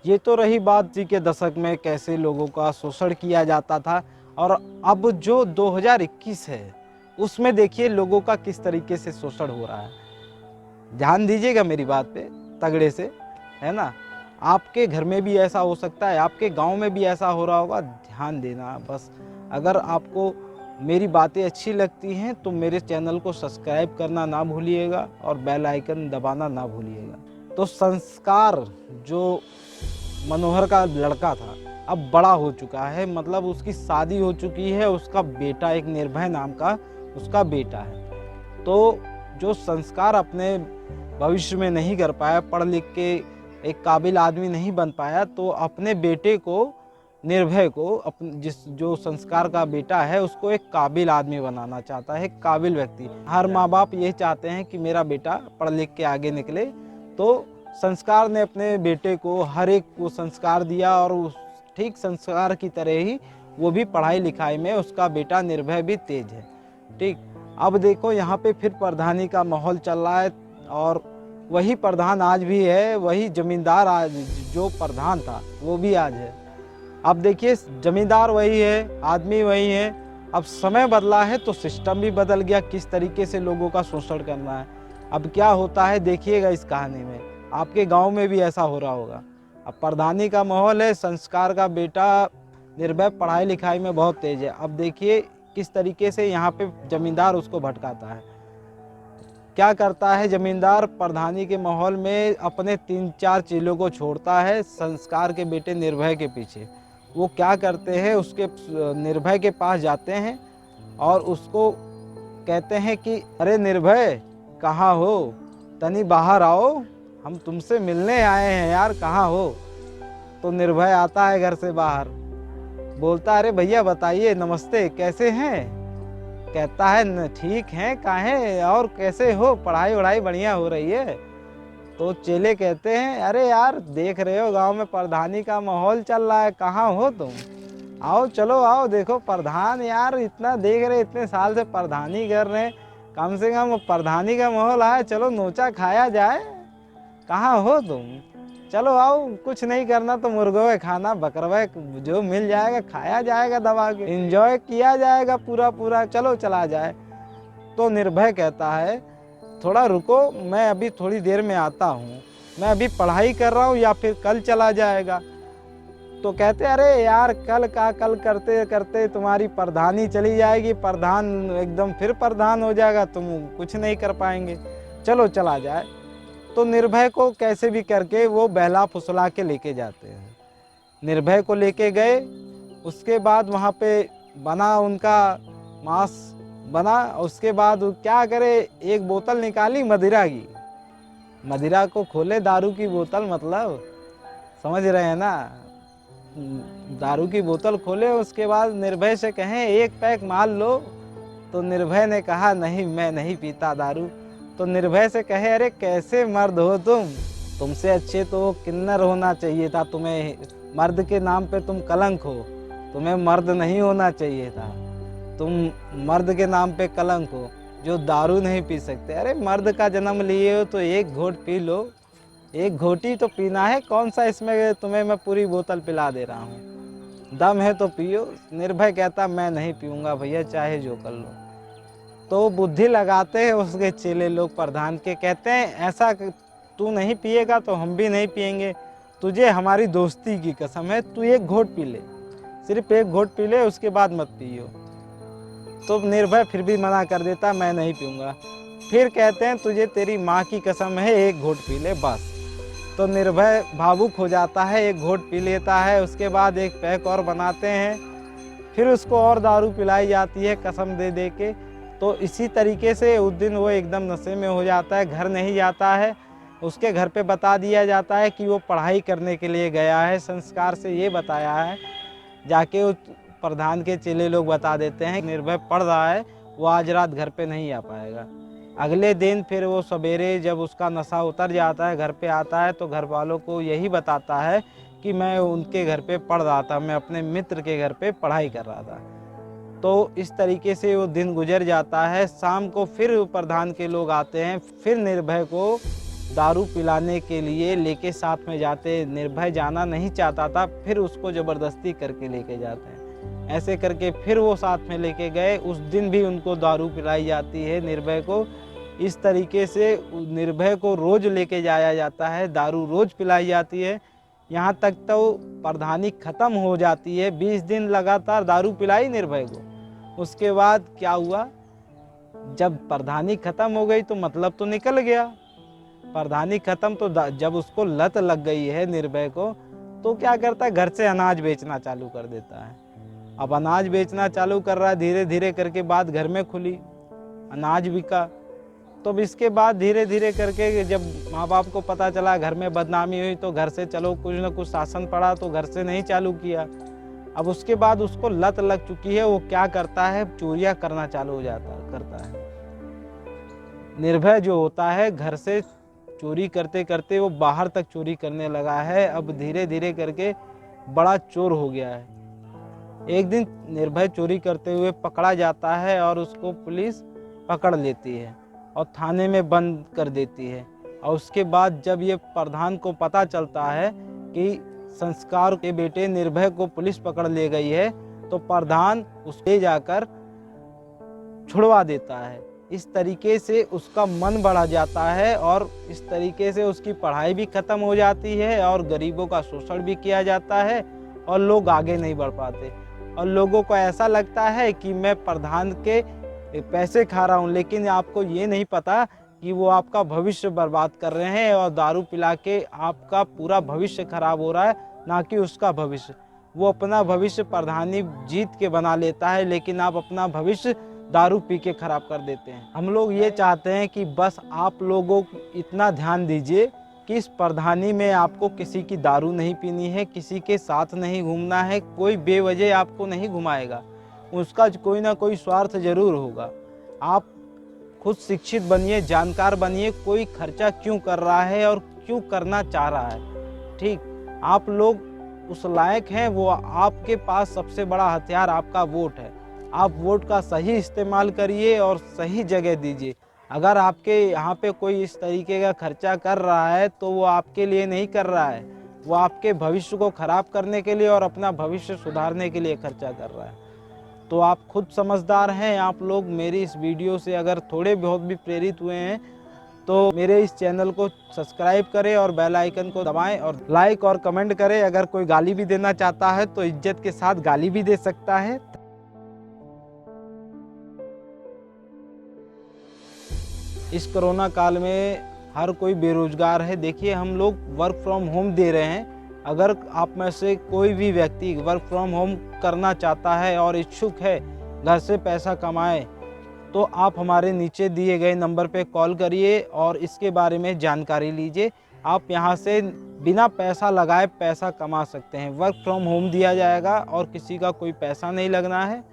ये तो रही बात जी के दशक में कैसे लोगों का शोषण किया जाता था, और अब जो 2021 है उसमें देखिए लोगों का किस तरीके से शोषण हो रहा है। ध्यान दीजिएगा मेरी बात पे तगड़े से, है ना। आपके घर में भी ऐसा हो सकता है, आपके गांव में भी ऐसा हो रहा होगा, ध्यान देना बस। अगर आपको मेरी बातें अच्छी लगती हैं तो मेरे चैनल को सब्सक्राइब करना ना भूलिएगा और बेल आइकन दबाना ना भूलिएगा। तो संस्कार जो मनोहर का लड़का था अब बड़ा हो चुका है, मतलब उसकी शादी हो चुकी है, उसका बेटा एक निर्भय नाम का उसका बेटा है। तो जो संस्कार अपने भविष्य में नहीं कर पाया, पढ़ लिख के एक काबिल आदमी नहीं बन पाया, तो अपने बेटे को निर्भय को जिस जो संस्कार का बेटा है उसको एक काबिल आदमी बनाना चाहता है, एक काबिल व्यक्ति। हर माँ बाप ये चाहते हैं कि मेरा बेटा पढ़ लिख के आगे निकले। तो संस्कार ने अपने बेटे को हर एक को संस्कार दिया, और उस ठीक संस्कार की तरह ही वो भी पढ़ाई लिखाई में उसका बेटा निर्भय भी तेज है। ठीक, अब देखो यहाँ पे फिर प्रधानी का माहौल चल रहा है, और वही प्रधान आज भी है, वही जमींदार आज जो प्रधान था वो भी आज है। अब देखिए जमींदार वही है, आदमी वही है, अब समय बदला है तो सिस्टम भी बदल गया, किस तरीके से लोगों का शोषण करना है। अब क्या होता है देखिएगा इस कहानी में, आपके गांव में भी ऐसा हो रहा होगा। अब प्रधानी का माहौल है, संस्कार का बेटा निर्भय पढ़ाई लिखाई में बहुत तेज है। अब देखिए किस तरीके से यहाँ पे जमींदार उसको भटकाता है। क्या करता है जमींदार प्रधानी के माहौल में, अपने 3-4 चेलों को छोड़ता है संस्कार के बेटे निर्भय के पीछे। वो क्या करते हैं, उसके निर्भय के पास जाते हैं और उसको कहते हैं कि अरे निर्भय कहाँ हो, तनी बाहर आओ, हम तुमसे मिलने आए हैं यार, कहाँ हो। तो निर्भय आता है घर से बाहर, बोलता अरे भैया बताइए, नमस्ते, कैसे हैं। कहता है ठीक है, काहे और कैसे हो, पढ़ाई वढ़ाई बढ़िया हो रही है। तो चेले कहते हैं अरे यार देख रहे हो गांव में प्रधानी का माहौल चल रहा है, कहाँ हो तुम, आओ चलो आओ, देखो प्रधान यार इतना देख रहे, इतने साल से प्रधानी कर रहे हैं, कम से कम प्रधानी का माहौल आया, चलो नोचा खाया जाए, कहाँ हो तुम, चलो आओ, कुछ नहीं करना तो मुर्गों खाना, बकरवा जो मिल जाएगा खाया जाएगा, दबा के एंजॉय किया जाएगा पूरा पूरा, चलो चला जाए। तो निर्भय कहता है थोड़ा रुको, मैं अभी थोड़ी देर में आता हूँ, मैं अभी पढ़ाई कर रहा हूँ, या फिर कल चला जाएगा। तो कहते अरे यार कल का कल करते करते तुम्हारी प्रधानी चली जाएगी, प्रधान एकदम फिर प्रधान हो जाएगा, तुम कुछ नहीं कर पाएंगे, चलो चला जाए। तो निर्भय को कैसे भी करके वो बहला फुसला के लेके जाते हैं। निर्भय को लेके गए, उसके बाद वहाँ पे बना उनका मांस बना, उसके बाद क्या करे, एक बोतल निकाली मदिरा की, मदिरा को खोले, दारू की बोतल, मतलब समझ रहे हैं ना, दारू की बोतल खोले, उसके बाद निर्भय से कहें एक पैक माल लो। तो निर्भय ने कहा नहीं मैं नहीं पीता दारू। तो निर्भय से कहे अरे कैसे मर्द हो तुमसे अच्छे तो किन्नर होना चाहिए था, तुम्हें मर्द के नाम पे तुम कलंक हो, तुम्हें मर्द नहीं होना चाहिए था, तुम मर्द के नाम पे कलंक हो जो दारू नहीं पी सकते। अरे मर्द का जन्म लिए हो तो एक घोट पी लो, एक घोटी तो पीना है, कौन सा इसमें तुम्हें मैं पूरी बोतल पिला दे रहा हूँ, दम है तो पियो। निर्भय कहता मैं नहीं पीऊँगा भैया, चाहे जो कर लो। तो बुद्धि लगाते हैं उसके चेले लोग प्रधान के, कहते हैं ऐसा तू नहीं पिएगा तो हम भी नहीं पिएंगे, तुझे हमारी दोस्ती की कसम है, तू एक घोट पी ले, सिर्फ एक घोट पी ले, उसके बाद मत पियो। तो निर्भय फिर भी मना कर देता मैं नहीं पीऊँगा। फिर कहते हैं तुझे तेरी माँ की कसम है, एक घोट पी ले बस। तो निर्भय भावुक हो जाता है, एक घोट पी लेता है, उसके बाद एक पैक और बनाते हैं, फिर उसको और दारू पिलाई जाती है कसम दे दे के। तो इसी तरीके से उस दिन वो एकदम नशे में हो जाता है, घर नहीं जाता है, उसके घर पे बता दिया जाता है कि वो पढ़ाई करने के लिए गया है, संस्कार से ये बताया है। जाके उस प्रधान के चेले लोग बता देते हैं निर्भय पढ़ रहा है, वो आज रात घर पे नहीं आ पाएगा। अगले दिन फिर वो सवेरे जब उसका नशा उतर जाता है, घर पे आता है, तो घर वालों को यही बताता है कि मैं उनके घर पे पढ़ रहा था, मैं अपने मित्र के घर पे पढ़ाई कर रहा था। तो इस तरीके से वो दिन गुजर जाता है। शाम को फिर प्रधान के लोग आते हैं, फिर निर्भय को दारू पिलाने के लिए लेके साथ में जाते। निर्भय जाना नहीं चाहता था, फिर उसको ज़बरदस्ती करके लेके जाते हैं। ऐसे करके फिर वो साथ में लेके गए। उस दिन भी उनको दारू पिलाई जाती है निर्भय को। इस तरीके से निर्भय को रोज़ लेके जाया जाता है, दारू रोज़ पिलाई जाती है। यहाँ तक तो प्रधानी ख़त्म हो जाती है। 20 दिन लगातार दारू पिलाई निर्भय को। उसके बाद क्या हुआ, जब प्रधानी ख़त्म हो गई तो मतलब तो निकल गया। प्रधानी ख़त्म तो जब उसको लत लग गई है निर्भय को, तो क्या करता है, घर से अनाज बेचना चालू कर देता है। अब अनाज बेचना चालू कर रहा है, धीरे धीरे करके बात घर में खुली, अनाज बिका। तो अब इसके बाद धीरे धीरे करके जब माँ बाप को पता चला, घर में बदनामी हुई, तो घर से चलो कुछ न कुछ शासन पड़ा, तो घर से नहीं चालू किया। अब उसके बाद उसको लत लग चुकी है। वो क्या करता है, चोरियां करना चालू हो करता है। निर्भय जो होता है, घर से चोरी करते करते वो बाहर तक चोरी करने लगा है। अब धीरे धीरे करके बड़ा चोर हो गया है। एक दिन निर्भय चोरी करते हुए पकड़ा जाता है और उसको पुलिस पकड़ लेती है और थाने में बंद कर देती है। और उसके बाद जब ये प्रधान को पता चलता है कि संस्कार के बेटे निर्भय को पुलिस पकड़ ले गई है, तो प्रधान उसके जाकर छुड़वा देता है। इस तरीके से उसका मन बढ़ा जाता है और इस तरीके से उसकी पढ़ाई भी ख़त्म हो जाती है और गरीबों का शोषण भी किया जाता है और लोग आगे नहीं बढ़ पाते। और लोगों को ऐसा लगता है कि मैं प्रधान के पैसे खा रहा हूँ, लेकिन आपको ये नहीं पता कि वो आपका भविष्य बर्बाद कर रहे हैं और दारू पिला के आपका पूरा भविष्य खराब हो रहा है, ना कि उसका भविष्य। वो अपना भविष्य प्रधानी जीत के बना लेता है, लेकिन आप अपना भविष्य दारू पी के खराब कर देते हैं। हम लोग ये चाहते हैं कि बस आप लोगों को इतना ध्यान दीजिए कि इस प्रधानी में आपको किसी की दारू नहीं पीनी है, किसी के साथ नहीं घूमना है, कोई बेवजह आपको नहीं घुमाएगा, उसका कोई ना कोई स्वार्थ जरूर होगा। आप खुद शिक्षित बनिए, जानकार बनिए, कोई खर्चा क्यों कर रहा है और क्यों करना चाह रहा है। ठीक, आप लोग उस लायक हैं, वो आपके पास सबसे बड़ा हथियार आपका वोट है। आप वोट का सही इस्तेमाल करिए और सही जगह दीजिए। अगर आपके यहाँ पे कोई इस तरीके का खर्चा कर रहा है तो वो आपके लिए नहीं कर रहा है, वो आपके भविष्य को खराब करने के लिए और अपना भविष्य सुधारने के लिए खर्चा कर रहा है। तो आप खुद समझदार हैं। आप लोग मेरी इस वीडियो से अगर थोड़े बहुत भी प्रेरित हुए हैं तो मेरे इस चैनल को सब्सक्राइब करें और बेल आइकन को दबाएं और लाइक और कमेंट करें। अगर कोई गाली भी देना चाहता है तो इज्जत के साथ गाली भी दे सकता है। इस कोरोना काल में हर कोई बेरोजगार है। देखिए, हम लोग वर्क फ्रॉम होम दे रहे हैं। अगर आप में से कोई भी व्यक्ति वर्क फ्रॉम होम करना चाहता है और इच्छुक है घर से पैसा कमाए, तो आप हमारे नीचे दिए गए नंबर पे कॉल करिए और इसके बारे में जानकारी लीजिए। आप यहाँ से बिना पैसा लगाए पैसा कमा सकते हैं। वर्क फ्रॉम होम दिया जाएगा और किसी का कोई पैसा नहीं लगना है।